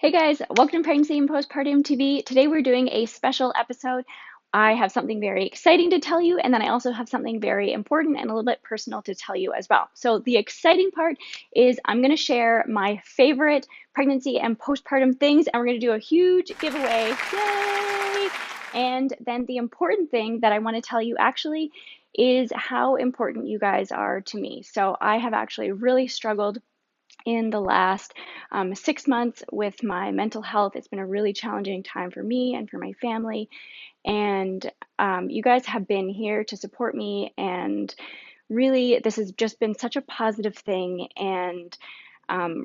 Hey guys, welcome to Pregnancy and Postpartum TV. Today we're doing a special episode. I have something very exciting to tell you, and then I also have something very important and a little bit personal to tell you as well. So, the exciting part is I'm going to share my favorite pregnancy and postpartum things, and we're going to do a huge giveaway. Yay! And then the important thing that I want to tell you actually is how important you guys are to me. So, I have actually really struggled in the last 6 months with my mental health. It's been a really challenging time for me and for my family. And you guys have been here to support me. And really, this has just been such a positive thing. And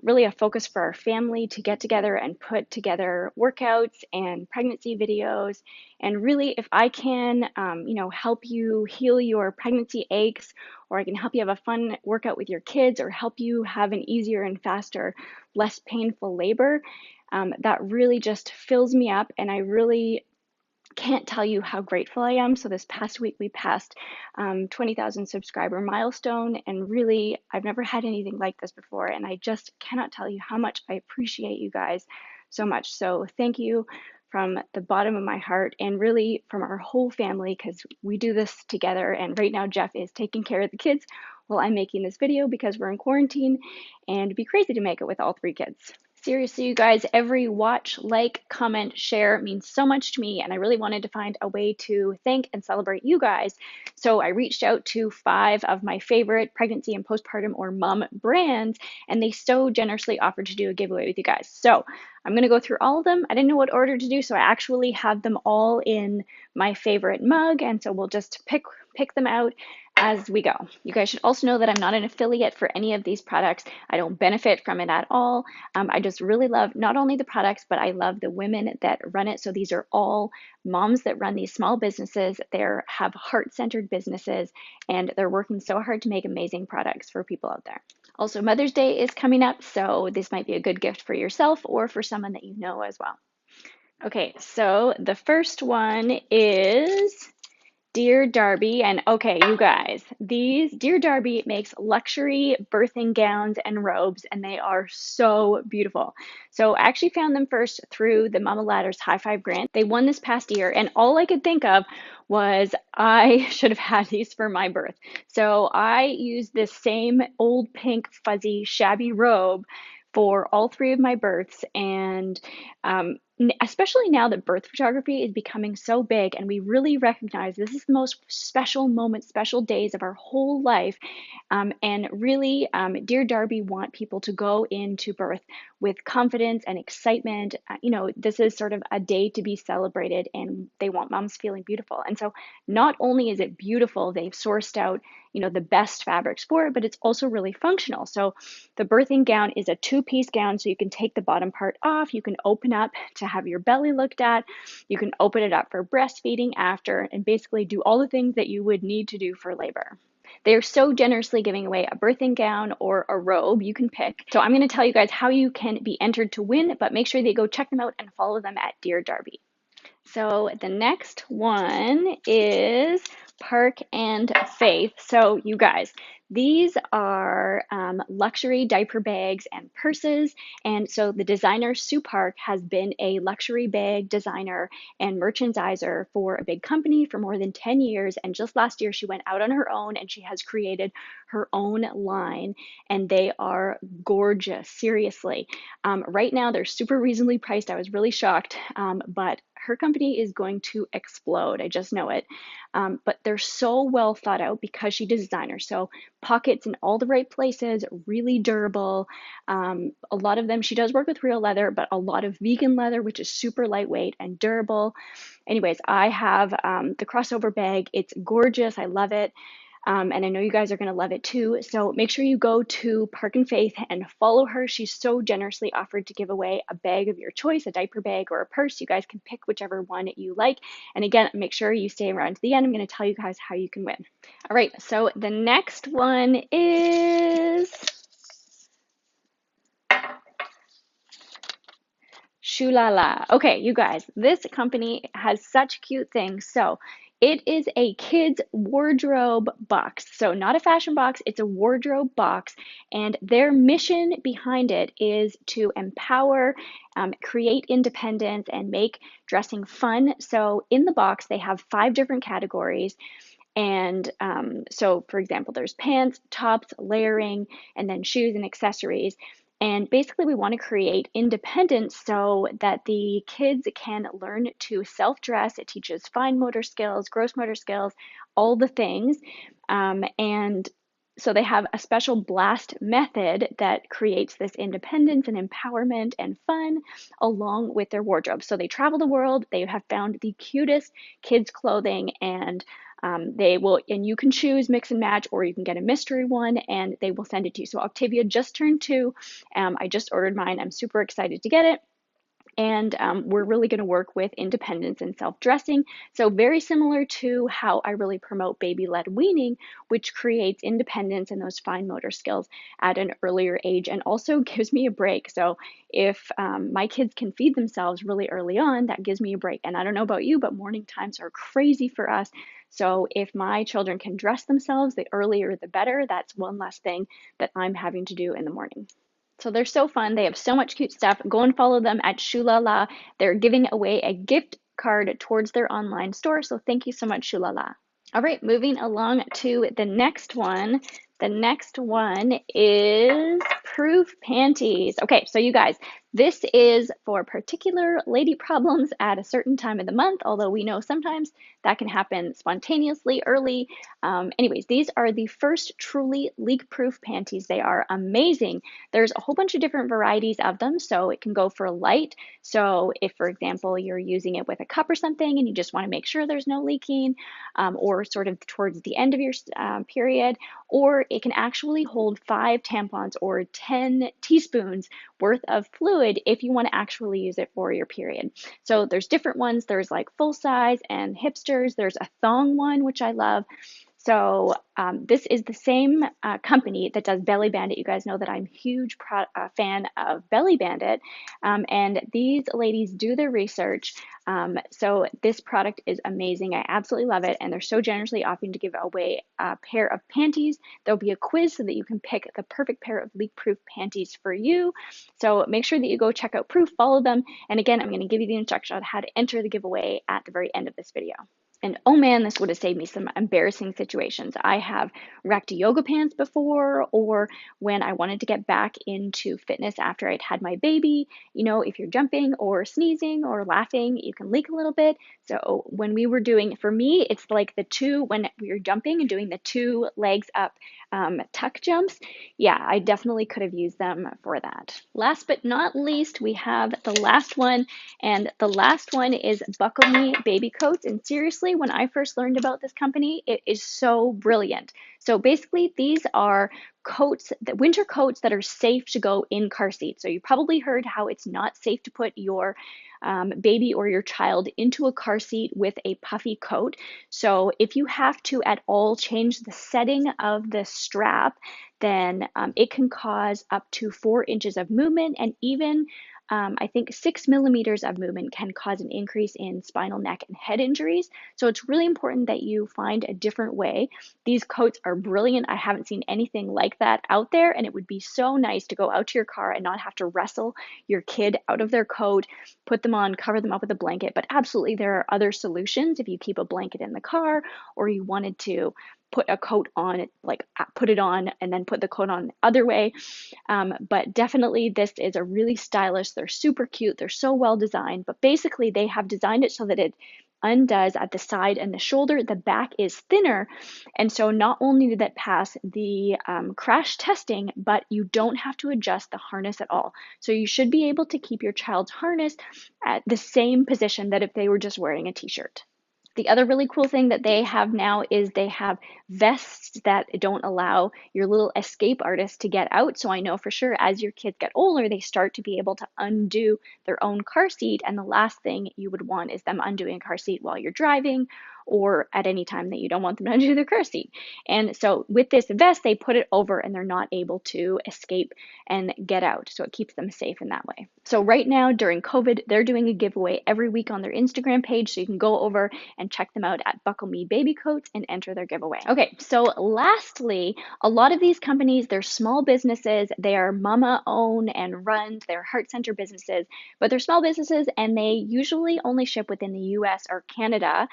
really a focus for our family to get together and put together workouts and pregnancy videos. And really, if I can, help you heal your pregnancy aches, or I can help you have a fun workout with your kids, or help you have an easier and faster, less painful labor, that really just fills me up. And I really can't tell you how grateful I am. So this past week we passed 20,000 subscriber milestone, and really I've never had anything like this before, and I just cannot tell you how much I appreciate you guys so much. So thank you from the bottom of my heart, and really from our whole family, because we do this together. And right now Jeff is taking care of the kids while I'm making this video because we're in quarantine, and it'd be crazy to make it with all three kids. Seriously, you guys, every watch, like, comment, share means so much to me, and I really wanted to find a way to thank and celebrate you guys. So I reached out to 5 of my favorite pregnancy and postpartum or mom brands, and they so generously offered to do a giveaway with you guys. So I'm going to go through all of them. I didn't know what order to do, so I actually have them all in my favorite mug, and so we'll just pick them out as we go. You guys should also know that I'm not an affiliate for any of these products. I don't benefit from it at all. I just really love not only the products, but I love the women that run it. So these are all moms that run these small businesses. They have heart-centered businesses, and they're working so hard to make amazing products for people out there. Also, Mother's Day is coming up, so this might be a good gift for yourself or for someone that you know as well. Okay, so the first one is Dear Darby, and okay, you guys, these Dear Darby makes luxury birthing gowns and robes, and they are so beautiful. So I actually found them first through the Mama Ladders High Five grant. They won this past year, and all I could think of was I should have had these for my birth. So I used this same old pink fuzzy shabby robe for all 3 of my births, and especially now that birth photography is becoming so big, and we really recognize this is the most special moments, special days of our whole life. And really, Dear Darby want people to go into birth with confidence and excitement. This is sort of a day to be celebrated, and they want moms feeling beautiful. And so not only is it beautiful, they've sourced out, the best fabrics for it, but it's also really functional. So the birthing gown is a 2-piece gown, so you can take the bottom part off, you can open up to have your belly looked at, you can open it up for breastfeeding after, and basically do all the things that you would need to do for labor. They're so generously giving away a birthing gown or a robe, you can pick. So I'm going to tell you guys how you can be entered to win, but make sure that you go check them out and follow them at Dear Darby. So the next one is Perk and Faith. So you guys, these are luxury diaper bags and purses. And so the designer Sue Park has been a luxury bag designer and merchandiser for a big company for more than 10 years. And just last year, she went out on her own and she has created her own line. And they are gorgeous, seriously. Right now, they're super reasonably priced. I was really shocked, but her company is going to explode. I just know it. But they're so well thought out because she designers. So pockets in all the right places, really durable. A lot of them, she does work with real leather, but a lot of vegan leather, which is super lightweight and durable. Anyways, I have the crossover bag. It's gorgeous. I love it. And I know you guys are going to love it too. So make sure you go to Park and Faith and follow her. She's so generously offered to give away a bag of your choice, a diaper bag or a purse. You guys can pick whichever one you like. And again, make sure you stay around to the end. I'm going to tell you guys how you can win. All right, so the next one is Shu Lala. Okay, you guys, this company has such cute things. So It is a kids wardrobe box. So not a fashion box, it's a wardrobe box. And their mission behind it is to empower, create independence, and make dressing fun. So in the box, they have 5 different categories. And so, for example, there's pants, tops, layering, and then shoes and accessories. And basically, we want to create independence so that the kids can learn to self dress. It teaches fine motor skills, gross motor skills, all the things. And so, they have a special blast method that creates this independence and empowerment and fun along with their wardrobe. So, they travel the world, they have found the cutest kids' clothing, and they will, and you can choose mix and match, or you can get a mystery one and they will send it to you. So Octavia just turned 2. I just ordered mine. I'm super excited to get it. And we're really going to work with independence and self-dressing. So very similar to how I really promote baby-led weaning, which creates independence and those fine motor skills at an earlier age and also gives me a break. So if my kids can feed themselves really early on, that gives me a break. And I don't know about you, but morning times are crazy for us. So if my children can dress themselves, the earlier the better. That's one less thing that I'm having to do in the morning. So they're so fun. They have so much cute stuff. Go and follow them at Shu Lala. They're giving away a gift card towards their online store. So thank you so much, Shu Lala. All right, moving along to the next one. The next one is Proof Panties. Okay, so you guys, this is for particular lady problems at a certain time of the month, although we know sometimes that can happen spontaneously early. Anyways, these are the first truly leak-proof panties. They are amazing. There's a whole bunch of different varieties of them, so it can go for light. So if, for example, you're using it with a cup or something and you just want to make sure there's no leaking, or sort of towards the end of your period, or it can actually hold 5 tampons or 10 teaspoons worth of fluid if you want to actually use it for your period. So there's different ones. There's like full size and hipsters. There's a thong one, which I love. So this is the same company that does Belly Bandit. You guys know that I'm a huge fan of Belly Bandit. And these ladies do their research. So this product is amazing. I absolutely love it. And they're so generously offering to give away a pair of panties. There'll be a quiz so that you can pick the perfect pair of leak-proof panties for you. So make sure that you go check out Proof, follow them. And again, I'm going to give you the instruction on how to enter the giveaway at the very end of this video. And oh man, this would have saved me some embarrassing situations. I have wrecked yoga pants before, or when I wanted to get back into fitness after I'd had my baby. You know, if you're jumping or sneezing or laughing, you can leak a little bit. So when we were doing, for me, it's like when we were jumping and doing the 2 legs up tuck jumps. Yeah, I definitely could have used them for that. Last but not least, we have the last one. And the last one is Buckle Me Baby Coats. And seriously, when I first learned about this company, it is so brilliant. So basically, these are coats, winter coats that are safe to go in car seats. So you probably heard how it's not safe to put your baby or your child into a car seat with a puffy coat. So if you have to at all change the setting of the strap, then it can cause up to 4 inches of movement, and even I think 6 millimeters of movement can cause an increase in spinal, neck, and head injuries. So it's really important that you find a different way. These coats are brilliant. I haven't seen anything like that out there, and it would be so nice to go out to your car and not have to wrestle your kid out of their coat, put them on, cover them up with a blanket. But absolutely, there are other solutions if you keep a blanket in the car, or you wanted to put a coat on it, like put it on and then put the coat on the other way. But definitely this is a really stylish, they're super cute, they're so well designed, but basically they have designed it so that it undoes at the side and the shoulder. The back is thinner, and so not only did that pass the crash testing, but you don't have to adjust the harness at all. So you should be able to keep your child's harness at the same position that if they were just wearing a t-shirt. The other really cool thing that they have now is they have vests that don't allow your little escape artist to get out. So I know for sure as your kids get older, they start to be able to undo their own car seat. And the last thing you would want is them undoing a car seat while you're driving or at any time that you don't want them to undo their car seat. And so with this vest, they put it over and they're not able to escape and get out. So it keeps them safe in that way. So right now during COVID, they're doing a giveaway every week on their Instagram page. So you can go over and check them out at Buckle Me Baby Coats and enter their giveaway. Okay, so lastly, a lot of these companies, they're small businesses. They are mama owned and run. They're heart center businesses, but they're small businesses and they usually only ship within the US or Canada.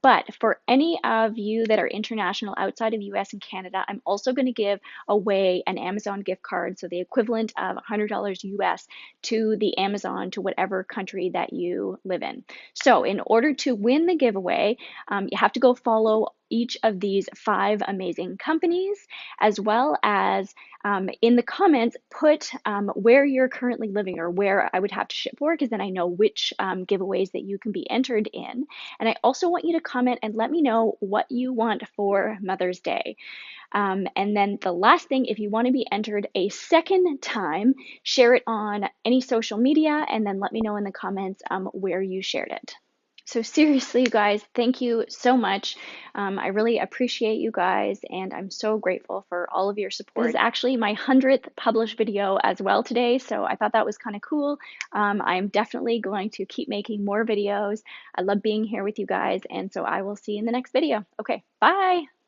But for any of you that are international outside of US and Canada, I'm also going to give away an Amazon gift card. So the equivalent of $100 US to the Amazon to whatever country that you live in. So in order to win the giveaway, you have to go follow each of these 5 amazing companies, as well as in the comments, put where you're currently living or where I would have to ship for, because then I know which giveaways that you can be entered in. And I also want you to comment and let me know what you want for Mother's Day. And then the last thing, if you want to be entered a second time, share it on any social media and then let me know in the comments where you shared it. So seriously, you guys, thank you so much. I really appreciate you guys, and I'm so grateful for all of your support. This is actually my 100th published video as well today, so I thought that was kind of cool. I'm definitely going to keep making more videos. I love being here with you guys, and so I will see you in the next video. Okay, bye!